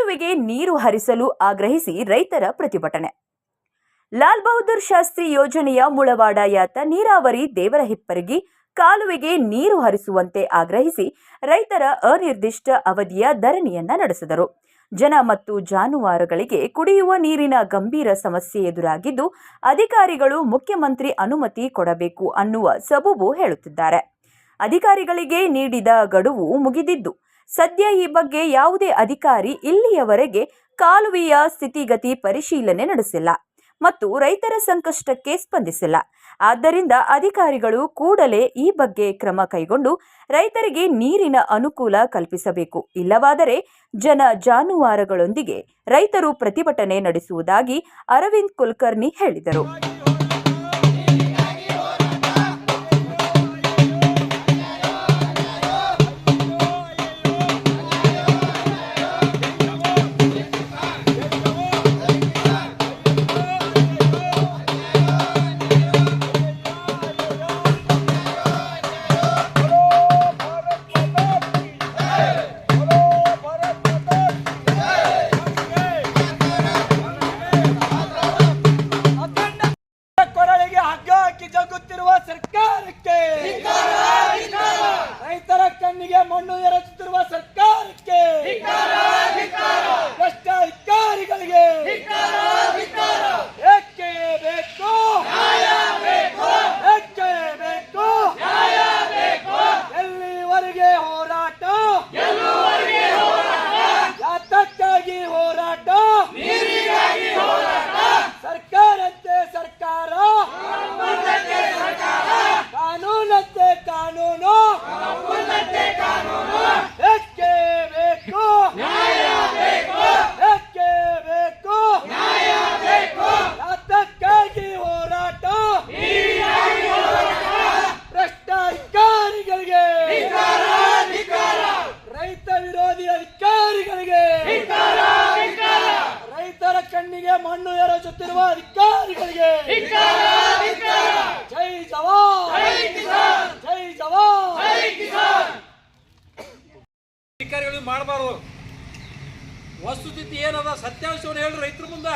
ಕಾಲುವೆಗೆ ನೀರು ಹರಿಸಲು ಆಗ್ರಹಿಸಿ ರೈತರ ಪ್ರತಿಭಟನೆ. ಲಾಲ್ ಬಹದ್ದೂರ್ ಶಾಸ್ತ್ರಿ ಯೋಜನೆಯ ಮುಳವಾಡ ಯಾತ ನೀರಾವರಿ ದೇವರಹಿಪ್ಪರಗಿ ಕಾಲುವೆಗೆ ನೀರು ಹರಿಸುವಂತೆ ಆಗ್ರಹಿಸಿ ರೈತರ ಅನಿರ್ದಿಷ್ಟ ಅವಧಿಯ ಧರಣಿಯನ್ನ ನಡೆಸಿದರು. ಜನ ಮತ್ತು ಜಾನುವಾರುಗಳಿಗೆ ಕುಡಿಯುವ ನೀರಿನ ಗಂಭೀರ ಸಮಸ್ಯೆ ಎದುರಾಗಿದ್ದು, ಅಧಿಕಾರಿಗಳು ಮುಖ್ಯಮಂತ್ರಿ ಅನುಮತಿ ಕೊಡಬೇಕು ಅನ್ನುವ ಸಬೂಬು ಹೇಳುತ್ತಿದ್ದಾರೆ. ಅಧಿಕಾರಿಗಳಿಗೆ ನೀಡಿದ ಗಡುವು ಮುಗಿದಿದ್ದು, ಸದ್ಯ ಈ ಬಗ್ಗೆ ಯಾವುದೇ ಅಧಿಕಾರಿ ಇಲ್ಲಿಯವರೆಗೆ ಕಾಲುವೆಯ ಸ್ಥಿತಿಗತಿ ಪರಿಶೀಲನೆ ನಡೆಸಿಲ್ಲ ಮತ್ತು ರೈತರ ಸಂಕಷ್ಟಕ್ಕೆ ಸ್ಪಂದಿಸಿಲ್ಲ. ಆದ್ದರಿಂದ ಅಧಿಕಾರಿಗಳು ಕೂಡಲೇ ಈ ಬಗ್ಗೆ ಕ್ರಮ ಕೈಗೊಂಡು ರೈತರಿಗೆ ನೀರಿನ ಅನುಕೂಲ ಕಲ್ಪಿಸಬೇಕು. ಇಲ್ಲವಾದರೆ ಜಾನುವಾರುಗಳೊಂದಿಗೆ ರೈತರು ಪ್ರತಿಭಟನೆ ನಡೆಸುವುದಾಗಿ ಅರವಿಂದ್ ಕುಲಕರ್ಣಿ ಹೇಳಿದರು. ಜಗ್ಗುತ್ತಿರುವ ಸರ್ಕಾರಕ್ಕೆ, ರೈತರ ಕಣ್ಣಿಗೆ ಮಣ್ಣು ಎರಚುತ್ತಿರುವ ಸರ್ಕಾರಕ್ಕೆ, ಭ್ರಷ್ಟ ಅಧಿಕಾರಿಗಳಿಗೆ ಏಕೆ ಬೇಕು, ಏಕೆ ಬೇಕು, ಎಲ್ಲಿವರೆಗೆ ಹೋರಾಟ, ಯಾತಕ್ಕಾಗಿ ಹೋರಾಟ, ಸರ್ಕಾರಂತೆ ಸರ್ಕಾರ, ಕಾನೂನಂತೆ ಕಾನೂನು, ಏಕೆ ಬೇಕು, ಏಕೆ ಬೇಕು, ಯಾತಕ್ಕಾಗಿ ಹೋರಾಟ, ಭ್ರಷ್ಟ ಅಧಿಕಾರಿಗಳಿಗೆ, ರೈತ ವಿರೋಧಿ ಅಧಿಕಾರಿಗಳಿಗೆ, ರೈತರ ಕಣ್ಣಿಗೆ ಮಣ್ಣು ಎರಚುತ್ತಿರುವ ಅಧಿಕಾರಿಗಳಿಗೆ ಜೈ ಜವಾನ್, ಜೈ ಜವಾನ್. ಅಧಿಕಾರಿಗಳು ಮಾಡಬಾರ್ದು. ವಸ್ತುಸ್ಥಿತಿ ಏನದ ಸತ್ಯಾಂಶವನ್ನು ಹೇಳಿ ರೈತರ ಮುಂದೆ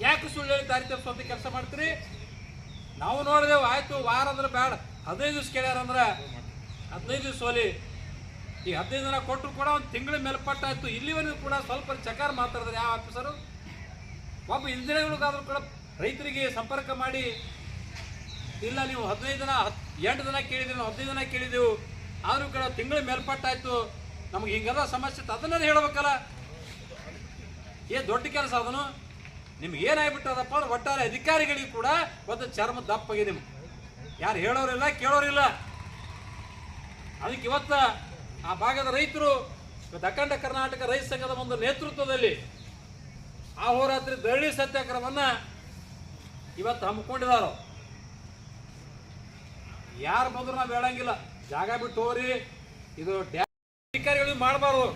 ಯಾಕೆ ಸುಳ್ಳು ಹೇಳಿ ದಾರಿ ತಪ್ಪಿಸುವಂತ ಕೆಲಸ ಮಾಡ್ತೀರಿ? ನಾವು ನೋಡಿದೆವು, ಆಯ್ತು ವಾರ ಅಂದ್ರೆ ಬೇಡ, 15 ದಿವಸ ಕೇಳ್ಯಾರಂದ್ರೆ 15 ದಿವಸ ಹೋಲಿ. ಈ 15 ದಿನ ಕೊಟ್ಟರು ಕೂಡ ಒಂದು ತಿಂಗಳ ಮೇಲ್ಪಟ್ಟಾಯ್ತು. ಇಲ್ಲಿವರೆಗೂ ಕೂಡ ಸ್ವಲ್ಪ ಚಕಾರ ಮಾತಾಡಿದ್ರೆ ಯಾವ ಆಫೀಸರು? ಒಬ್ಬ ಇಂಜಿನಿಯರ್ಗಳಿಗಾದ್ರೂ ಕೂಡ ರೈತರಿಗೆ ಸಂಪರ್ಕ ಮಾಡಿ, ಇಲ್ಲ ನೀವು 15 ದಿನ 8 ದಿನ ಕೇಳಿದ್ವಿ, ನಾವು 15 ದಿನ ಕೇಳಿದೆವು, ಆದರೂ ಕೂಡ ತಿಂಗಳ ಮೇಲ್ಪಟ್ಟಾಯ್ತು, ನಮ್ಗೆ ಹಿಂಗೆಲ್ಲ ಸಮಸ್ಯೆ ಅದನ್ನೇ ಹೇಳ್ಬೇಕಲ್ಲ. ದೊಡ್ಡ ಕೆಲಸ ಅದನ್ನು. ನಿಮ್ಗೆ ಏನಾಗ್ಬಿಟ್ಟದಪ್ಪ ಅಂದ್ರೆ ಒಟ್ಟಾರೆ ಅಧಿಕಾರಿಗಳಿಗೆ ಕೂಡ ಒಂದು ಚರ್ಮ ದಪ್ಪಾಗಿದೆ. ನಿಮ್ಗೆ ಯಾರು ಹೇಳೋರಿಲ್ಲ, ಕೇಳೋರಿಲ್ಲ. ಅದಕ್ಕೆ ಇವತ್ತು ಆ ಭಾಗದ ರೈತರು ಅಖಂಡ ಕರ್ನಾಟಕ ರೈತ ಸಂಘದ ಒಂದು ನೇತೃತ್ವದಲ್ಲಿ ಅಹೋರಾತ್ರಿ ಧರಣಿ ಸತ್ಯಾಗ್ರಹವನ್ನ ಇವತ್ತು ಹಮ್ಮಿಕೊಂಡಿದ್ದಾರೆ. ಯಾರು ಬಂದ್ರು ನಾವು ಹೇಳಂಗಿಲ್ಲ, ಜಾಗ ಬಿಟ್ಟು ಹೋಗ್ರಿ, ಇದು ಅಧಿಕಾರಿಗಳು ಮಾಡಬಾರ್ದು.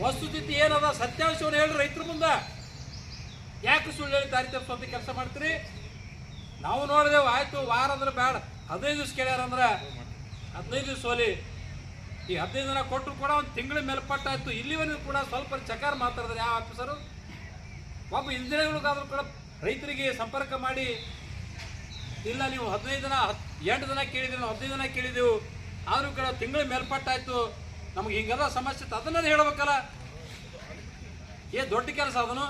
ವಸ್ತುಸ್ಥಿತಿ ಏನದ ಸತ್ಯಾಂಶವನ್ನು ಹೇಳಿ ರೈತರ ಮುಂದೆ ಯಾಕೆ ಸುಳ್ಳು ಹೇಳಿ ದಾರಿ ತಪ್ಪಿಸುವಂತ ಕೆಲಸ ಮಾಡ್ತೀರಿ? ನಾವು ನೋಡಿದೆವು, ಆಯ್ತು ವಾರ ಅಂದ್ರೆ ಬೇಡ, 15 ದಿವಸ ಕೇಳ್ಯಾರಂದ್ರೆ 15 ದಿವಸ ಹೋಲಿ. ಈ 15 ದಿನ ಕೊಟ್ಟರು ಕೂಡ ಒಂದು ತಿಂಗಳ ಮೇಲ್ಪಟ್ಟಾಯ್ತು. ಇಲ್ಲಿವರೆಗೂ ಕೂಡ ಸ್ವಲ್ಪ ಚಕಾರ ಮಾತಾಡಿದ್ರೆ ಯಾವ ಆಫೀಸರು? ಒಬ್ಬ ಇಂಜಿನಿಯರ್ಗಳಿಗಾದ್ರೂ ಕೂಡ ರೈತರಿಗೆ ಸಂಪರ್ಕ ಮಾಡಿ, ಇಲ್ಲ ನೀವು 15 ದಿನ 8 ದಿನ ಕೇಳಿದ್ವಿ, ನಾವು 15 ದಿನ ಕೇಳಿದೆವು, ಆದರೂ ಕೂಡ ತಿಂಗಳ ಮೇಲ್ಪಟ್ಟಾಯ್ತು, ನಮ್ಗೆ ಹಿಂಗೆಲ್ಲ ಸಮಸ್ಯೆ ಅದನ್ನೇ ಹೇಳ್ಬೇಕಲ್ಲ. ದೊಡ್ಡ ಕೆಲಸ ಅದನ್ನು.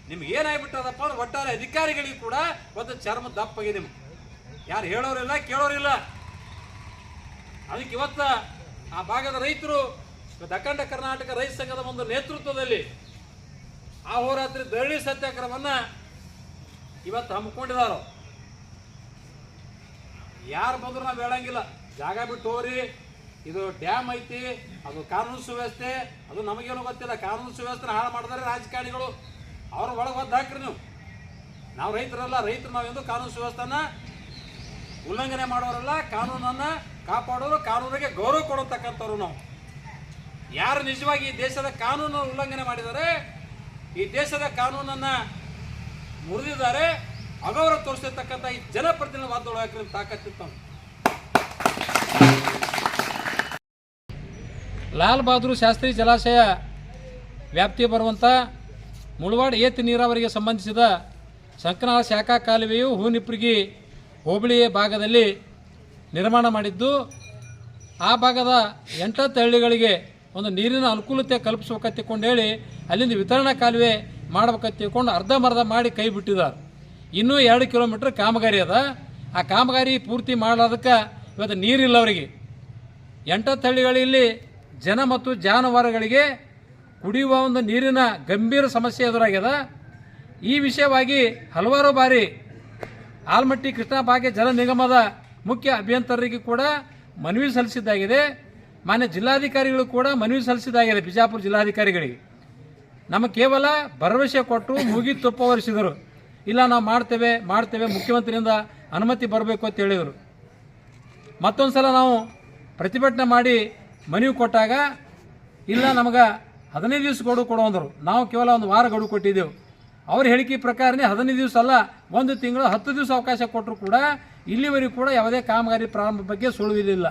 ನಿಮ್ಗೆ ಏನಾಗ್ಬಿಟ್ಟದಪ್ಪ ಅಂದ್ರೆ ಒಟ್ಟಾರೆ ಅಧಿಕಾರಿಗಳಿಗೆ ಕೂಡ ಒಂದು ಚರ್ಮ ದಪ್ಪಾಗಿದೆ. ನಿಮ್ಗೆ ಯಾರು ಹೇಳೋರಿಲ್ಲ, ಕೇಳೋರಿಲ್ಲ. ಅದಕ್ಕೆ ಇವತ್ತು ಆ ಭಾಗದ ರೈತರು ಅಖಂಡ ಕರ್ನಾಟಕ ರೈತ ಸಂಘದ ಒಂದು ನೇತೃತ್ವದಲ್ಲಿ ಅಹೋರಾತ್ರಿ ಧರಣಿ ಸತ್ಯಾಗ್ರಹವನ್ನ ಇವತ್ತು ಹಮ್ಮಿಕೊಂಡಿದ್ದಾರೆ. ಯಾರು ಬಂದ್ರು ನಾವು ಹೇಳಂಗಿಲ್ಲ, ಜಾಗ ಬಿಟ್ಟು ಹೋಗ್ರಿ, ಇದು ಡ್ಯಾಮ್ ಐತಿ, ಅದು ಕಾನೂನು ಸುವ್ಯವಸ್ಥೆ, ಅದು ನಮಗೇನು ಗೊತ್ತಿಲ್ಲ. ಕಾನೂನು ಸುವ್ಯವಸ್ಥೆ ಹಾಳು ಮಾಡಿದ್ರೆ ರಾಜಕಾರಣಿಗಳು, ಅವ್ರ ಒಳಗೆ ಒದ್ದು ಹಾಕ್ರಿ ನೀವು. ನಾವು ರೈತರಲ್ಲ, ರೈತರು ನಾವೆಂದು ಕಾನೂನು ಸುವ್ಯವಸ್ಥೆನ ಉಲ್ಲಂಘನೆ ಮಾಡೋರಲ್ಲ, ಕಾನೂನನ್ನು ಕಾಪಾಡೋರು, ಕಾನೂನಿಗೆ ಗೌರವ ಕೊಡತಕ್ಕಂಥವ್ರು ನಾವು. ಯಾರು ನಿಜವಾಗಿ ಈ ದೇಶದ ಕಾನೂನನ್ನು ಉಲ್ಲಂಘನೆ ಮಾಡಿದ್ದಾರೆ, ಈ ದೇಶದ ಕಾನೂನನ್ನು ಮುರಿದಿದ್ದಾರೆ, ಅಗೌರವ ತೋರಿಸಿರ್ತಕ್ಕಂಥ ಈ ಜನಪ್ರತಿನಿಧಿ ವಾದೊಳಗೆ ತಾಕತ್ತಿತ್ತು. ಲಾಲ್ ಬಹದ್ದೂರ್ ಶಾಸ್ತ್ರಿ ಜಲಾಶಯ ವ್ಯಾಪ್ತಿ ಬರುವಂಥ ಮುಳವಾಡ ಏತ ನೀರಾವರಿಗೆ ಸಂಬಂಧಿಸಿದ ಸಂಕನಾಳ ಶಾಖಾ ಕಾಲುವೆಯು ಹೂನಿಪ್ರಗಿ ಹೋಬಳಿಯ ಭಾಗದಲ್ಲಿ ನಿರ್ಮಾಣ ಮಾಡಿದ್ದು ಆ ಭಾಗದ 8 ಹಳ್ಳಿಗಳಿಗೆ ಒಂದು ನೀರಿನ ಅನುಕೂಲತೆ ಕಲ್ಪಿಸ್ಬೇಕಂತ ತಿಳ್ಕೊಂಡು ಹೇಳಿ ಅಲ್ಲಿಂದ ವಿತರಣಾ ಕಾಲುವೆ ಮಾಡ್ಬೇಕಂತ ತಿಳ್ಕೊಂಡು ಅರ್ಧಂಬರ್ಧ ಮಾಡಿ ಕೈ ಬಿಟ್ಟಿದ್ದಾರೆ. ಇನ್ನೂ 2 ಕಿಲೋಮೀಟ್ರ್ ಕಾಮಗಾರಿ ಅದ. ಆ ಕಾಮಗಾರಿ ಪೂರ್ತಿ ಮಾಡೋದಕ್ಕೆ ಇವತ್ತು ನೀರಿಲ್ಲ ಅವರಿಗೆ. 8 ಹಳ್ಳಿಗಳಲ್ಲಿ ಜನ ಮತ್ತು ಜಾನುವಾರುಗಳಿಗೆ ಕುಡಿಯುವ ಒಂದು ನೀರಿನ ಗಂಭೀರ ಸಮಸ್ಯೆ ಎದುರಾಗ್ಯದ. ಈ ವಿಷಯವಾಗಿ ಹಲವಾರು ಬಾರಿ ಆಲಮಟ್ಟಿ ಕೃಷ್ಣಾ ಭಾಗ್ಯ ಜಲ ನಿಗಮದ ಮುಖ್ಯ ಅಭಿಯಂತರರಿಗೆ ಕೂಡ ಮನವಿ ಸಲ್ಲಿಸಿದ್ದಾಗಿದೆ. ಮಾನ್ಯ ಜಿಲ್ಲಾಧಿಕಾರಿಗಳು ಕೂಡ ಮನವಿ ಸಲ್ಲಿಸಿದ್ದಾಗಿದೆ. ಬಿಜಾಪುರ ಜಿಲ್ಲಾಧಿಕಾರಿಗಳಿಗೆ ನಮಗೆ ಕೇವಲ ಭರವಸೆ ಕೊಟ್ಟು ಮುಗಿ ತುಪ್ಪವರಿಸಿದರು. ಇಲ್ಲ ನಾವು ಮಾಡ್ತೇವೆ ಮುಖ್ಯಮಂತ್ರಿಯಿಂದ ಅನುಮತಿ ಬರಬೇಕು ಅಂತ ಹೇಳಿದರು. ಮತ್ತೊಂದು ಸಲ ನಾವು ಪ್ರತಿಭಟನೆ ಮಾಡಿ ಮನವಿ ಕೊಟ್ಟಾಗ ಇಲ್ಲ ನಮಗೆ 15 ದಿವಸ ಗಡುವು ಕೊಡು ಅಂದರು. ನಾವು ಕೇವಲ 1 ವಾರ ಗಡುವು ಕೊಟ್ಟಿದ್ದೆವು. ಅವ್ರ ಹೇಳಿಕೆ ಪ್ರಕಾರನೇ 15 ದಿವಸ ಅಲ್ಲ 1 ತಿಂಗಳು 10 ದಿವಸ ಅವಕಾಶ ಕೊಟ್ಟರು ಕೂಡ ಇಲ್ಲಿವರೆಗೂ ಕೂಡ ಯಾವುದೇ ಕಾಮಗಾರಿ ಪ್ರಾರಂಭ ಬಗ್ಗೆ ಸುಳಿವಿಲ್ಲ.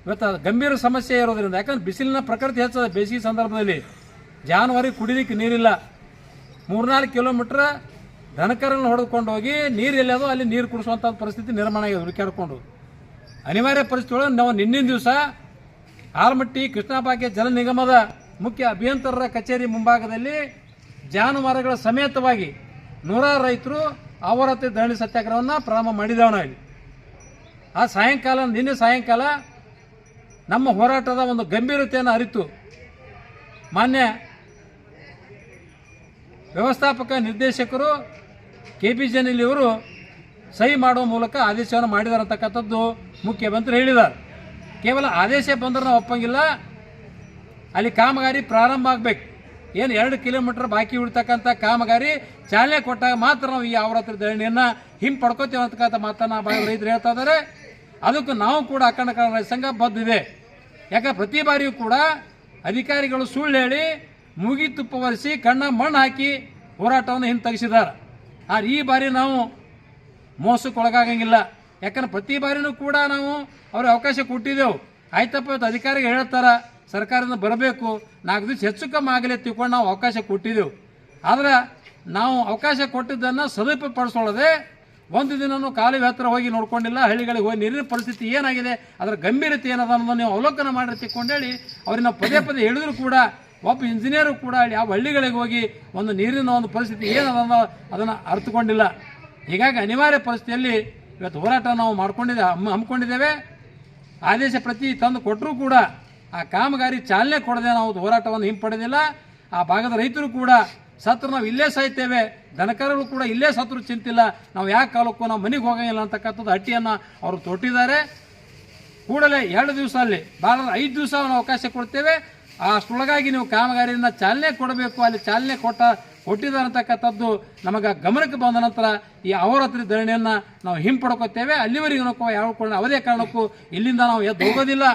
ಇವತ್ತು ಗಂಭೀರ ಸಮಸ್ಯೆ ಇರೋದ್ರಿಂದ, ಯಾಕಂದ್ರೆ ಬಿಸಿಲಿನ ಪ್ರಕೃತಿ ಹೆಚ್ಚದ. ಬೇಸಿಗೆ ಸಂದರ್ಭದಲ್ಲಿ ಜಾನುವಾರಿಗೆ ಕುಡಿಲಿಕ್ಕೆ ನೀರಿಲ್ಲ. 3-4 ಕಿಲೋಮೀಟ್ರ್ ದನಕರನ್ನು ಹೊಡೆದುಕೊಂಡು ಹೋಗಿ ನೀರು ಎಲ್ಲದೋ ಅಲ್ಲಿ ನೀರು ಕುಡಿಸುವಂಥ ಪರಿಸ್ಥಿತಿ ನಿರ್ಮಾಣ ಆಗಿದೆ. ಹುಡುಕಾಡ್ಕೊಂಡು ಅನಿವಾರ್ಯ ಪರಿಸ್ಥಿತಿ ಒಳಗೆ ನಾವು ನಿನ್ನಿನ ದಿವಸ ಆಲಮಟ್ಟಿ ಕೃಷ್ಣಾ ಭಾಗ್ಯ ಜಲ ನಿಗಮದ ಮುಖ್ಯ ಅಭಿಯಂತರರ ಕಚೇರಿ ಮುಂಭಾಗದಲ್ಲಿ ಜಾನುವಾರುಗಳ ಸಮೇತವಾಗಿ 100 ರೈತರು ಅವರತ್ತೆ ಧರಣಿ ಸತ್ಯಾಗ್ರಹವನ್ನು ಪ್ರಾರಂಭ ಮಾಡಿದೆವು ನಾವು ಇಲ್ಲಿ. ಆ ನಿನ್ನೆ ಸಾಯಂಕಾಲ ನಮ್ಮ ಹೋರಾಟದ ಒಂದು ಗಂಭೀರತೆಯನ್ನು ಅರಿತು ಮಾನ್ಯ ವ್ಯವಸ್ಥಾಪಕ ನಿರ್ದೇಶಕರು KP ಜನಿಲ್ ಇವರು ಸಹಿ ಮಾಡುವ ಮೂಲಕ ಆದೇಶವನ್ನು ಮಾಡಿದ್ದಾರೆ ಅಂತಕ್ಕಂಥದ್ದು ಮುಖ್ಯಮಂತ್ರಿ ಹೇಳಿದ್ದಾರೆ. ಕೇವಲ ಆದೇಶ ಬಂದ್ರೆ ನಾವು ಒಪ್ಪಂಗಿಲ್ಲ, ಅಲ್ಲಿ ಕಾಮಗಾರಿ ಪ್ರಾರಂಭ ಆಗಬೇಕು. ಏನು 2 ಕಿಲೋಮೀಟರ್ ಬಾಕಿ ಉಳಿತಕ್ಕಂಥ ಕಾಮಗಾರಿ ಚಾಲನೆ ಕೊಟ್ಟಾಗ ಮಾತ್ರ ನಾವು ಈ ಅವರತ್ರ ಧರಣಿಯನ್ನು ಹಿಂಪಡ್ಕೋತೀವಿ ಅಂತಕ್ಕಂಥ ಮಾತನ್ನು ರೈತರು ಹೇಳ್ತಾ ಇದ್ದಾರೆ. ಅದಕ್ಕೂ ನಾವು ಕೂಡ ಅಖಂಡ ಕನ್ನಡ ರೈತ ಸಂಘ ಬದ್ಧಿದೆ. ಯಾಕಂದ್ರೆ ಪ್ರತಿ ಬಾರಿಯೂ ಕೂಡ ಅಧಿಕಾರಿಗಳು ಸುಳ್ಳು ಹೇಳಿ ಮುಗಿ ತುಪ್ಪವರಿಸಿ ಕಣ್ಣ ಮಣ್ಣು ಹಾಕಿ ಹೋರಾಟವನ್ನು ಹಿಂತೆಗೆಸಿದ್ದಾರೆ. ಆದರೆ ಈ ಬಾರಿ ನಾವು ಮೋಸಕ್ಕೊಳಗಾಗಂಗಿಲ್ಲ. ಯಾಕಂದ್ರೆ ಪ್ರತಿ ಬಾರಿನೂ ಕೂಡ ನಾವು ಅವ್ರಿಗೆ ಅವಕಾಶ ಕೊಟ್ಟಿದ್ದೆವು. ಆಯ್ತಪ್ಪ ಇವತ್ತು ಅಧಿಕಾರಿಗಳು ಹೇಳ್ತಾರೆ ಸರ್ಕಾರದಿಂದ ಬರಬೇಕು, 4 ದಿವಸ ಹೆಚ್ಚು ಕಮ್ಮಿ ಆಗಲಿ ತಿಳ್ಕೊಂಡು ನಾವು ಅವಕಾಶ ಕೊಟ್ಟಿದ್ದೆವು. ಆದರೆ ನಾವು ಅವಕಾಶ ಕೊಟ್ಟಿದ್ದನ್ನು ಸದುಪಯೋಗಪಡಿಸ್ಕೊಳ್ಳದೆ ಒಂದು ದಿನವೂ ಕಾಲುವೆ ಹತ್ರ ಹೋಗಿ ನೋಡ್ಕೊಂಡಿಲ್ಲ. ಹಳ್ಳಿಗಳಿಗೆ ಹೋಗಿ ನೀರಿನ ಪರಿಸ್ಥಿತಿ ಏನಾಗಿದೆ, ಅದರ ಗಂಭೀರತೆ ಏನದ ಅನ್ನೋದನ್ನು ನೀವು ಅವಲೋಕನ ಮಾಡಿ ತಿಳ್ಕೊಂಡೇಳಿ ಅವ್ರಿಗೆ ನಾವು ಪದೇ ಹೇಳಿದ್ರು ಕೂಡ ಒಬ್ಬ ಇಂಜಿನಿಯರು ಕೂಡ ಯಾವ ಹಳ್ಳಿಗಳಿಗೆ ಹೋಗಿ ಒಂದು ನೀರಿನ ಒಂದು ಪರಿಸ್ಥಿತಿ ಏನದ ಅದನ್ನು ಅರ್ಥಕೊಂಡಿಲ್ಲ. ಹೀಗಾಗಿ ಅನಿವಾರ್ಯ ಪರಿಸ್ಥಿತಿಯಲ್ಲಿ ಇವತ್ತು ಹೋರಾಟ ನಾವು ಹಮ್ಮಿಕೊಂಡಿದ್ದೇವೆ. ಆದೇಶ ಪ್ರತಿ ತಂದು ಕೊಟ್ಟರೂ ಕೂಡ ಆ ಕಾಮಗಾರಿ ಚಾಲನೆ ಕೊಡದೆ ನಾವು ಹೋರಾಟವನ್ನು ಹಿಂಪಡೆದಿಲ್ಲ. ಆ ಭಾಗದ ರೈತರು ಕೂಡ ಸತ್ರು ನಾವು ಇಲ್ಲೇ ಸಾಯ್ತೇವೆ, ದನಕರುಗಳು ಕೂಡ ಇಲ್ಲೇ ಸತ್ರು ಚಿಂತಿಲ್ಲ, ನಾವು ಯಾವ ಕಾಲಕ್ಕೂ ನಾವು ಮನೆಗೆ ಹೋಗಂಗಿಲ್ಲ ಅಂತಕ್ಕಂಥದ್ದು ಹಟ್ಟಿಯನ್ನು ಅವರು ತೊಟ್ಟಿದ್ದಾರೆ. ಕೂಡಲೇ 2 ದಿವಸ ಅಲ್ಲಿ ಭಾಳ 5 ದಿವಸ ನಾವು ಅವಕಾಶ ಕೊಡ್ತೇವೆ. ಅಷ್ಟರೊಳಗಾಗಿ ನೀವು ಕಾಮಗಾರಿಯನ್ನು ಚಾಲನೆ ಕೊಡಬೇಕು. ಅಲ್ಲಿ ಚಾಲನೆ ಕೊಟ್ಟಿದ್ದಾರೆ ಅಂತಕ್ಕಂಥದ್ದು ನಮಗೆ ಗಮನಕ್ಕೆ ಬಂದ ನಂತರ ಈ ಅವರತ್ರ ಧರಣಿಯನ್ನು ನಾವು ಹಿಂಪಡ್ಕೋತೇವೆ. ಅಲ್ಲಿವರೆಗೂ ಯಾವ ಯಾವುದೇ ಕಾರಣಕ್ಕೂ ಇಲ್ಲಿಂದ ನಾವು ಎದ್ದು ಹೋಗೋದಿಲ್ಲ.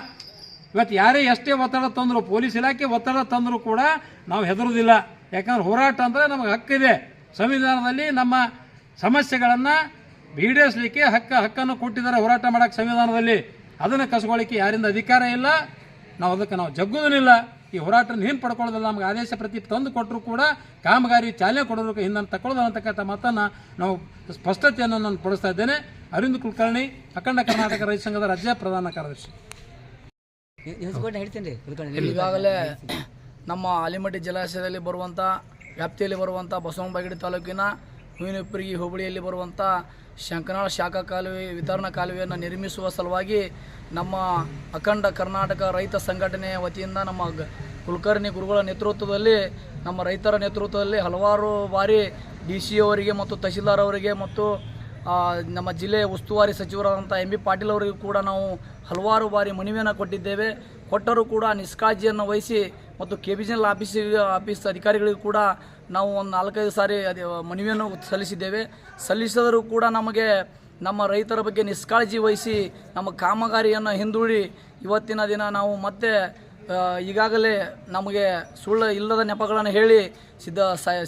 ಇವತ್ತು ಯಾರೇ ಎಷ್ಟೇ ಒತ್ತಡ ತಂದರು, ಪೊಲೀಸ್ ಇಲಾಖೆ ಒತ್ತಡ ತಂದರೂ ಕೂಡ ನಾವು ಹೆದರೋದಿಲ್ಲ. ಯಾಕಂದ್ರೆ ಹೋರಾಟ ಅಂದರೆ ನಮಗೆ ಹಕ್ಕಿದೆ. ಸಂವಿಧಾನದಲ್ಲಿ ನಮ್ಮ ಸಮಸ್ಯೆಗಳನ್ನು ಈಡೇರಿಸಲಿಕ್ಕೆ ಹಕ್ಕನ್ನು ಕೊಟ್ಟಿದ್ದಾರೆ ಹೋರಾಟ ಮಾಡೋಕ್ಕೆ ಸಂವಿಧಾನದಲ್ಲಿ. ಅದನ್ನು ಕಸ್ಕೊಳ್ಳಿಕ್ಕೆ ಯಾರಿಂದ ಅಧಿಕಾರ ಇಲ್ಲ. ಅದಕ್ಕೆ ನಾವು ಜಗ್ಗುವುದಿಲ್ಲ. ಈ ಹೋರಾಟನ ಹಿಂಪಡ್ಕೊಳ್ಳೋದಿಲ್ಲ. ನಮಗೆ ಆದೇಶ ಪ್ರತಿ ತಂದು ಕೊಟ್ಟರು ಕೂಡ ಕಾಮಗಾರಿ ಚಾಲನೆ ಕೊಡೋದಕ್ಕೆ ಹಿಂದನ್ನು ತಗೊಳ್ಳೋದು ಅಂತಕ್ಕಂಥ ಮಾತನ್ನು ನಾವು ಸ್ಪಷ್ಟತೆಯನ್ನು ನಾನು ಪಡಿಸ್ತಾ ಇದ್ದೇನೆ. ಅರವಿಂದ್ ಕುಲಕರ್ಣಿ, ಅಖಂಡ ಕರ್ನಾಟಕ ರೈತ ಸಂಘದ ರಾಜ್ಯ ಪ್ರಧಾನ ಕಾರ್ಯದರ್ಶಿ. ಈಗಾಗಲೇ ನಮ್ಮ ಆಲಿಮಟ್ಟಿ ಜಲಾಶಯದಲ್ಲಿ ಬರುವಂಥ ವ್ಯಾಪ್ತಿಯಲ್ಲಿ ಬರುವಂಥ ಬಸವನಬಾಗೇವಾಡಿ ತಾಲೂಕಿನ ಹೂವಿನಪ್ಪರಿಗೆ ಹೋಬಳಿಯಲ್ಲಿ ಬರುವಂಥ ಶಂಕನಾಳ ಶಾಖಾ ಕಾಲುವೆ ವಿತರಣಾ ಕಾಲುವೆಯನ್ನು ನಿರ್ಮಿಸುವ ಸಲುವಾಗಿ ನಮ್ಮ ಅಖಂಡ ಕರ್ನಾಟಕ ರೈತ ಸಂಘಟನೆಯ ವತಿಯಿಂದ ನಮ್ಮ ಕುಲಕರ್ಣಿ ಗುರುಗಳ ನೇತೃತ್ವದಲ್ಲಿ, ನಮ್ಮ ರೈತರ ನೇತೃತ್ವದಲ್ಲಿ ಹಲವಾರು ಬಾರಿ DC ಅವರಿಗೆ ಮತ್ತು ತಹಶೀಲ್ದಾರ್ ಅವರಿಗೆ ಮತ್ತು ನಮ್ಮ ಜಿಲ್ಲೆಯ ಉಸ್ತುವಾರಿ ಸಚಿವರಾದಂಥ MB ಪಾಟೀಲ್ ಅವರಿಗೂ ಕೂಡ ನಾವು ಹಲವಾರು ಬಾರಿ ಮನವಿಯನ್ನು ಕೊಟ್ಟಿದ್ದೇವೆ. ಕೊಟ್ಟರೂ ಕೂಡ ನಿಷ್ಕಾಳಜಿಯನ್ನು ವಹಿಸಿ ಮತ್ತು KP ಜನರಲ್ ಆಫೀಸ್ ಅಧಿಕಾರಿಗಳಿಗೂ ಕೂಡ ನಾವು ಒಂದು 4-5 ಸಾರಿ ಮನವಿಯನ್ನು ಸಲ್ಲಿಸಿದ್ದೇವೆ. ಸಲ್ಲಿಸಿದರೂ ಕೂಡ ನಮಗೆ ನಮ್ಮ ರೈತರ ಬಗ್ಗೆ ನಿಷ್ಕಾಳಜಿ ವಹಿಸಿ ನಮ್ಮ ಕಾಮಗಾರಿಯನ್ನು ಹಿಂದೂಡಿ ಇವತ್ತಿನ ದಿನ ನಾವು ಮತ್ತೆ ಈಗಾಗಲೇ ನಮಗೆ ಸುಳ್ಳು ಇಲ್ಲದ ನೆಪಗಳನ್ನು ಹೇಳಿ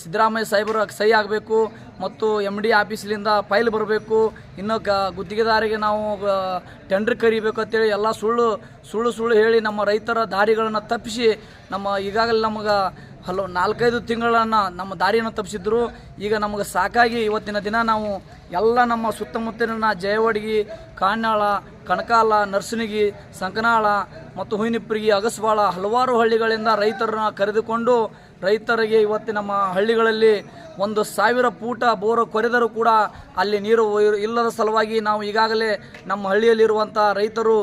ಸಿದ್ದರಾಮಯ್ಯ ಸಾಹೇಬರು ಸಹಿ ಆಗಬೇಕು ಮತ್ತು MD ಆಫೀಸ್ಲಿಂದ ಫೈಲ್ ಬರಬೇಕು, ಇನ್ನು ಗುತ್ತಿಗೆದಾರಿಗೆ ನಾವು ಟೆಂಡರ್ ಕರಿಬೇಕು ಅಂತೇಳಿ ಎಲ್ಲ ಸುಳ್ಳು ಹೇಳಿ ನಮ್ಮ ರೈತರ ದಾರಿಗಳನ್ನು ತಪ್ಪಿಸಿ ಈಗಾಗಲೇ ನಮಗೆ 4-5 ತಿಂಗಳನ್ನು ನಮ್ಮ ದಾರಿಯನ್ನು ತಪ್ಪಿಸಿದ್ರು. ಈಗ ನಮಗೆ ಸಾಕಾಗಿ ಇವತ್ತಿನ ದಿನ ನಾವು ಎಲ್ಲ ನಮ್ಮ ಸುತ್ತಮುತ್ತಲಿನ ಜಯವಡಗಿ, ಕಾಣ್ಯಾಳ, ಕಣಕಾಲ, ನರ್ಸನಿಗಿ, ಸಂಕನಾಳ ಮತ್ತು ಹುಯಿನಿಪ್ಪರಿಗೆ, ಅಗಸಬಾಳ ಹಲವಾರು ಹಳ್ಳಿಗಳಿಂದ ರೈತರನ್ನ ಕರೆದುಕೊಂಡು ರೈತರಿಗೆ ಇವತ್ತು ನಮ್ಮ ಹಳ್ಳಿಗಳಲ್ಲಿ 1,000 ಫೂಟ ಬೋರು ಕೊರೆದರೂ ಕೂಡ ಅಲ್ಲಿ ನೀರು ಇಲ್ಲದ ಸಲುವಾಗಿ ನಾವು ಈಗಾಗಲೇ ನಮ್ಮ ಹಳ್ಳಿಯಲ್ಲಿರುವಂಥ ರೈತರು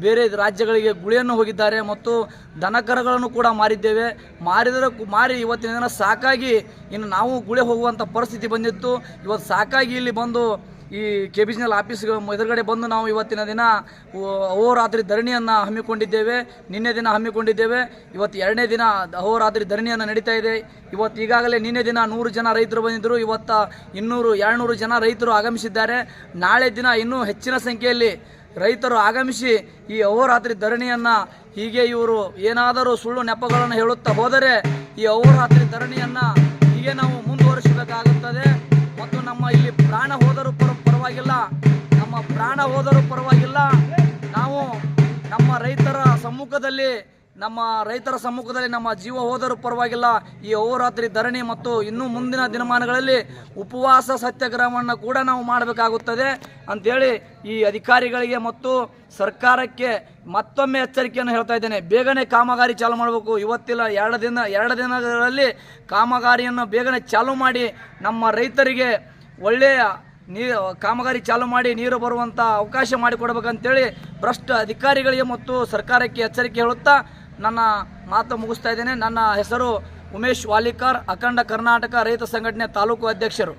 ಬೇರೆ ರಾಜ್ಯಗಳಿಗೆ ಗುಳಿಯನ್ನು ಹೋಗಿದ್ದಾರೆ ಮತ್ತು ದನಕರಗಳನ್ನು ಕೂಡ ಮಾರಿದ್ದೇವೆ. ಮಾರಿ ಇವತ್ತಿನ ದಿನ ಸಾಕಾಗಿ ಇನ್ನು ನಾವು ಗುಳೆ ಹೋಗುವಂಥ ಪರಿಸ್ಥಿತಿ ಬಂದಿತ್ತು. ಇವತ್ತು ಸಾಕಾಗಿ ಇಲ್ಲಿ ಬಂದು ಈ KBCNL ಆಫೀಸ್ ಎದುರುಗಡೆ ಬಂದು ನಾವು ಇವತ್ತಿನ ದಿನ ಅಹೋರಾತ್ರಿ ಧರಣಿಯನ್ನು ಹಮ್ಮಿಕೊಂಡಿದ್ದೇವೆ. ನಿನ್ನೆ ದಿನ ಹಮ್ಮಿಕೊಂಡಿದ್ದೇವೆ. ಇವತ್ತು 2ನೇ ದಿನ ಅಹೋರಾತ್ರಿ ಧರಣಿಯನ್ನು ನಡೀತಾ ಇದೆ. ಇವತ್ತು ಈಗಾಗಲೇ ನಿನ್ನೆ ದಿನ 100 ಜನ ರೈತರು ಬಂದಿದ್ದರು. ಇವತ್ತು 200 ಜನ ರೈತರು ಆಗಮಿಸಿದ್ದಾರೆ. ನಾಳೆ ದಿನ ಇನ್ನೂ ಹೆಚ್ಚಿನ ಸಂಖ್ಯೆಯಲ್ಲಿ ರೈತರು ಆಗಮಿಸಿ ಈ ಅಹೋರಾತ್ರಿ ಧರಣಿಯನ್ನು ಹೀಗೆ ಇವರು ಏನಾದರೂ ಸುಳ್ಳು ನೆಪಗಳನ್ನು ಹೇಳುತ್ತಾ ಹೋದರೆ ಈ ಅಹೋರಾತ್ರಿ ಧರಣಿಯನ್ನು ಹೀಗೆ ನಾವು ಮುಂದುವರಿಸಬೇಕಾಗುತ್ತದೆ. ಮತ್ತು ನಮ್ಮ ಇಲ್ಲಿ ಪ್ರಾಣ ಹೋದರೂ ಪರವಾಗಿಲ್ಲ, ನಮ್ಮ ಪ್ರಾಣ ಹೋದರೂ ಪರವಾಗಿಲ್ಲ, ನಾವು ನಮ್ಮ ರೈತರ ಸಮ್ಮುಖದಲ್ಲಿ ನಮ್ಮ ಜೀವ ಹೋದರೂ ಪರವಾಗಿಲ್ಲ ಈ ಅಹೋರಾತ್ರಿ ಧರಣಿ ಮತ್ತು ಇನ್ನೂ ಮುಂದಿನ ದಿನಮಾನಗಳಲ್ಲಿ ಉಪವಾಸ ಸತ್ಯಾಗ್ರಹವನ್ನು ಕೂಡ ನಾವು ಮಾಡಬೇಕಾಗುತ್ತದೆ ಅಂಥೇಳಿ ಈ ಅಧಿಕಾರಿಗಳಿಗೆ ಮತ್ತು ಸರ್ಕಾರಕ್ಕೆ ಮತ್ತೊಮ್ಮೆ ಎಚ್ಚರಿಕೆಯನ್ನು ಹೇಳ್ತಾ ಇದ್ದೇನೆ. ಬೇಗನೆ ಕಾಮಗಾರಿ ಚಾಲು ಮಾಡಬೇಕು. ಇವತ್ತಿಲ್ಲ 2 ದಿನಗಳಲ್ಲಿ ಕಾಮಗಾರಿಯನ್ನು ಬೇಗನೆ ಚಾಲು ಮಾಡಿ ನಮ್ಮ ರೈತರಿಗೆ ಒಳ್ಳೆಯ ಕಾಮಗಾರಿ ಚಾಲು ಮಾಡಿ ನೀರು ಬರುವಂಥ ಅವಕಾಶ ಮಾಡಿಕೊಡ್ಬೇಕಂತೇಳಿ ಭ್ರಷ್ಟ ಅಧಿಕಾರಿಗಳಿಗೆ ಮತ್ತು ಸರ್ಕಾರಕ್ಕೆ ಎಚ್ಚರಿಕೆ ಹೇಳುತ್ತಾ ನನ್ನ ಮಾತು ಮುಗಿಸ್ತಾ ಇದ್ದೇನೆ. ನನ್ನ ಹೆಸರು ಉಮೇಶ್ ವಾಲಿಕಾರ್, ಅಖಂಡ ಕರ್ನಾಟಕ ರೈತ ಸಂಘಟನೆ ತಾಲೂಕು ಅಧ್ಯಕ್ಷರು.